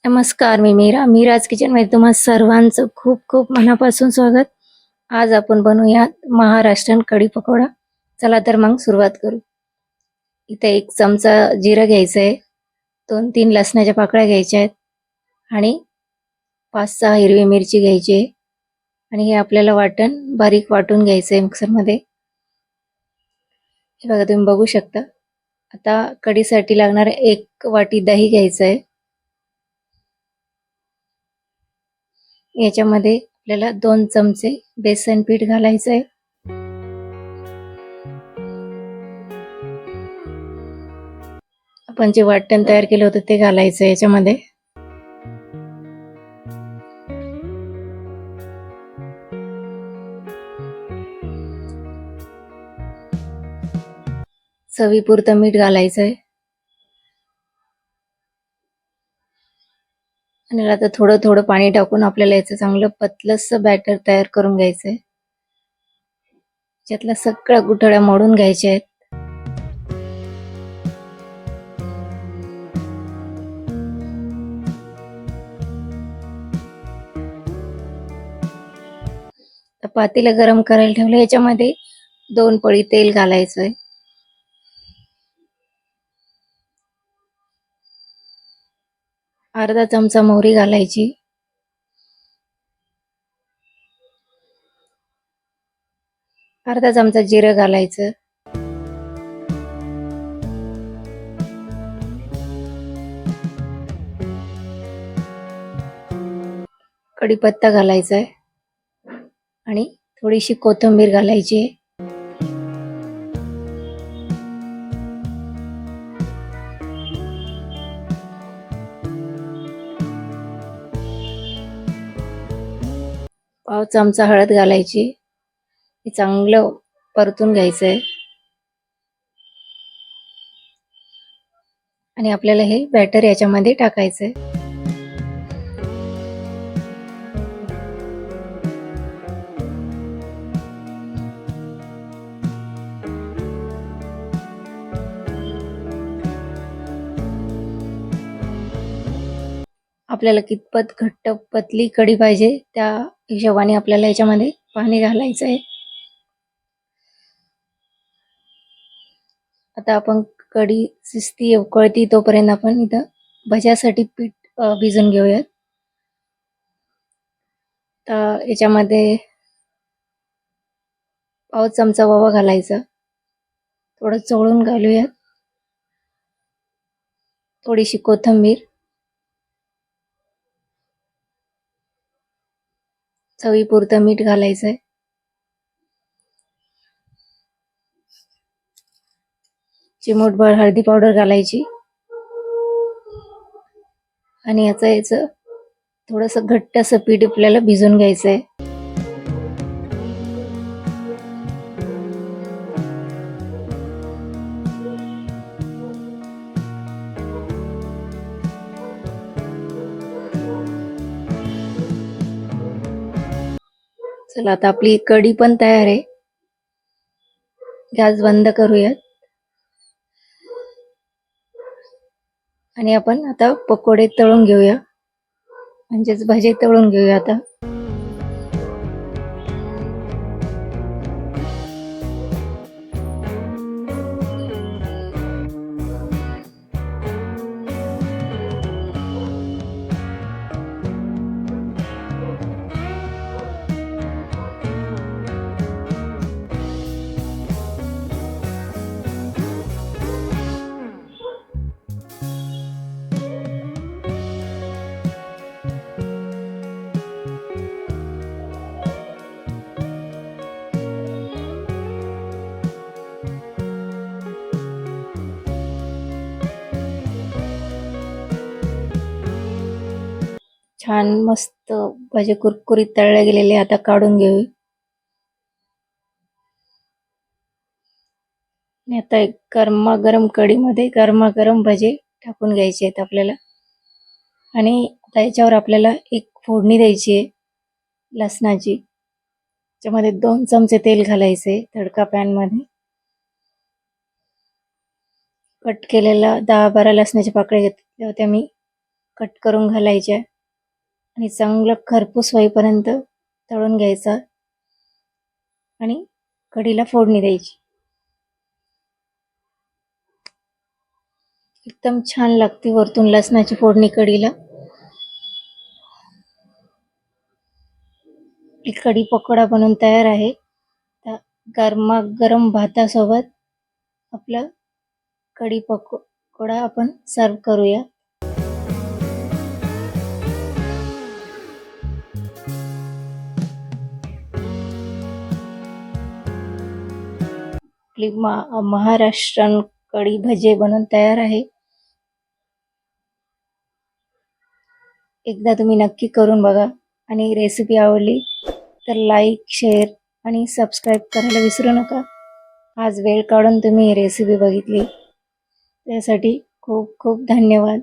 नमस्कार, मी मीरा. मीराज किचनमध्ये तुम्हा सर्वांचं खूप खूप मनापासून स्वागत. आज आपण बनवूया महाराष्ट्रीयन कढी पकोडा. चला तर मग सुरुवात करू. इथे 1 चमचा जिरं घ्यायचं आहे, 2-3 लसणाच्या पाकळ्या घ्यायच्या आहेत आणि 5-6 हिरवी मिरची घ्यायची आहे आणि हे आपल्याला वाटण बारीक वाटून घ्यायचं आहे मिक्सरमध्ये. हे बघा तुम्ही बघू शकता. आता कढीसाठी लागणार 1 वाटी दही घ्यायचं आहे. याच्यामध्ये आपल्याला 2 चमचे बेसन पीठ घालायचं आहे. आपण जे वाटण तयार केलं होतं ते घालायचं याच्यामध्ये. चवीपुरतं मीठ घालायचं आहे आणि आता थोडं थोडं पाणी टाकून आपल्याला याचं चांगलं पतलंसं बॅटर तयार करून घ्यायचं आहे. याच्यातल्या सगळ्या गुठळ्या मोडून घ्यायच्या आहेत. पातेलं गरम करायला ठेवलं. याच्यामध्ये 2 पळी तेल घालायचं आहे. अर्धा चमचा मोहरी घालायची. अर्धा चमचा जिरं घालायचं. कढीपत्ता घालायचा आहे आणि थोडीशी कोथिंबीर घालायची आहे. पाव चमचा हळद घालायची. हे चांगलं परतून घ्यायचं आहे आणि आपल्याला हे बॅटर याच्यामध्ये टाकायचं आहे. आपल्याला कितपत घट्ट पतली कढी पाहिजे त्या हिशोबाने आपल्याला याच्यामध्ये पाणी घालायचं आहे. आता आपण कढी शिजती उकळती तोपर्यंत आपण इथं भज्यासाठी पीठ भिजून घेऊयात. तर याच्यामध्ये पाव चमचा ओवा घालायचा. थोडं चोळून घालूयात. थोडीशी कोथिंबीर, चवीपुरतं मीठ घालायचं आहे. चिमूटभर हळदी पावडर घालायची आणि याचं थोडंसं घट्ट असं पीठ आपल्याला भिजून घ्यायचं आहे. चला आता आपली कढी पण तयार आहे. गॅस बंद करूयात आणि आपण आता पकोडे तळून घेऊया, म्हणजेच भजे तळून घेऊया. आता छान मस्त भजे कुरकुरीत तळले गेलेले आता काढून घेऊ आणि आता एक गरमागरम कढीमध्ये गरमागरम भजे टाकून घ्यायचे आहेत आपल्याला. आणि आता याच्यावर आपल्याला एक फोडणी द्यायची आहे लसणाची. त्याच्यामध्ये 2 चमचे तेल घालायचे तडका पॅन मध्ये. कट केलेला 10-12 लसणाच्या पाकळ्या घेतल्या होत्या मी. कट करून घालायच्या आणि चांगलं खरपूस होईपर्यंत तळून घ्यायचा आणि कढीला फोडणी द्यायची. एकदम छान लागते वरतून लसणाची फोडणी कढीला. कढी पकोडा बनवून तयार आहे. गरमागरम भातासोबत आपला कढी पकोडा आपण सर्व करूया. आपली महाराष्ट्रीयन कढी भजे बनवून तयार आहे. एकदा तुम्ही नक्की करून बघा आणि रेसिपी आवडली तर लाईक, शेअर आणि सबस्क्राईब करायला विसरू नका. आज वेळ काढून तुम्ही ही रेसिपी बघितली त्यासाठी खूप खूप धन्यवाद.